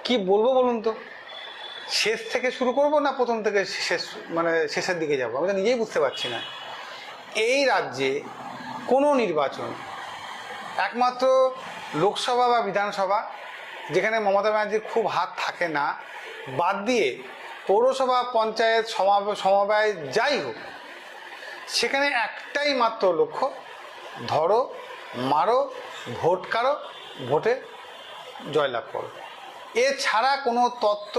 কি বলবো বলুন তো, শেষ থেকে শুরু করব না প্রথম থেকে শেষ, মানে শেষের দিকে যাব, আমি তো নিজেই বুঝতে পারছি না। এই রাজ্যে কোনো নির্বাচন, একমাত্র লোকসভা বা বিধানসভা যেখানে মমতা ব্যানার্জির খুব হাত থাকে না, বাদ দিয়ে পৌরসভা, পঞ্চায়েত, সমবায় যাই হোক, সেখানে একটাই মাত্র লক্ষ্য, ধরো, মারো, ভোট কারো, ভোটে জয়লাভ করো। এছাড়া কোনো তত্ত্ব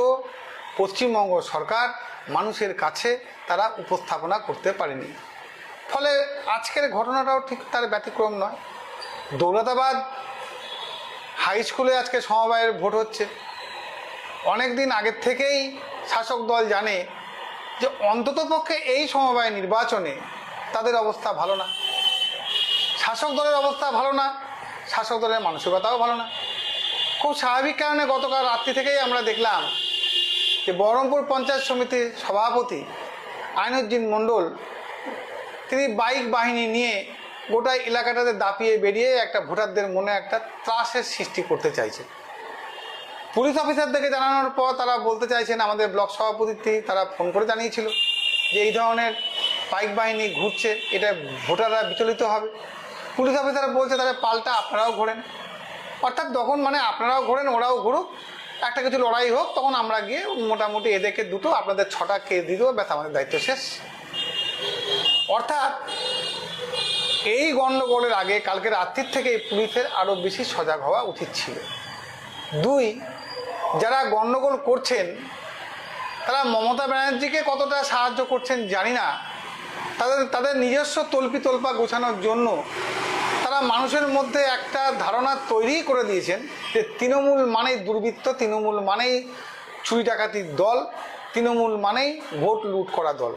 পশ্চিমবঙ্গ সরকার মানুষের কাছে তারা উপস্থাপনা করতে পারেনি। ফলে আজকের ঘটনাটাও ঠিক তার ব্যতিক্রম নয়। দৌলতাবাদ হাই স্কুলে আজকে সমবায়ের ভোট হচ্ছে। অনেক দিন আগের থেকেই শাসক দল জানে যে অন্ততপক্ষে এই সমবায় নির্বাচনে তাদের অবস্থা ভালো না, শাসক দলের অবস্থা ভালো না, শাসক দলের মানসিকতাও ভালো না। খুব স্বাভাবিক কারণে গতকাল রাত্রি থেকেই আমরা দেখলাম যে বহরমপুর পঞ্চায়েত সমিতির সভাপতি আইনুজ্জিন মণ্ডল তিনি বাইক বাহিনী নিয়ে গোটা এলাকাটাতে দাপিয়ে বেরিয়ে একটা ভোটারদের মনে একটা ত্রাসের সৃষ্টি করতে চাইছে। পুলিশ অফিসারদেরকে জানানোর পর তারা বলতে চাইছেন, আমাদের ব্লক সভাপতি তারা ফোন করে জানিয়েছিল যে এই ধরনের বাইক বাহিনী ঘুরছে, এটা ভোটাররা বিচলিত হবে। পুলিশ অফিসার বলছে তাহলে পাল্টা আপনারাও ঘোরেন, অর্থাৎ তখন মানে আপনারাও ঘোরেন ওরাও ঘুরুক, একটা কিছু লড়াই হোক, তখন আমরা গিয়ে মোটামুটি এদেরকে দুটো, আপনাদের 6টা কেস দিয়ে দেবো, ব্যাস আমাদের দায়িত্ব শেষ। অর্থাৎ এই গণ্ডগোলের আগে কালকে রাত্রির থেকে পুলিশের আরও বেশি সজাগ হওয়া উচিত ছিল। 2, যারা গণ্ডগোল করছেন তারা মমতা ব্যানার্জিকে কতটা সাহায্য করছেন জানি না, তাদের নিজস্ব তল্পা গোছানোর জন্য তারা মানুষের মধ্যে একটা ধারণা তৈরি করে দিয়েছেন যে তৃণমূল মানেই দুর্বৃত্ত, তৃণমূল মানেই চুরি ডাকাতির দল, তৃণমূল মানেই ভোট লুট করা দল।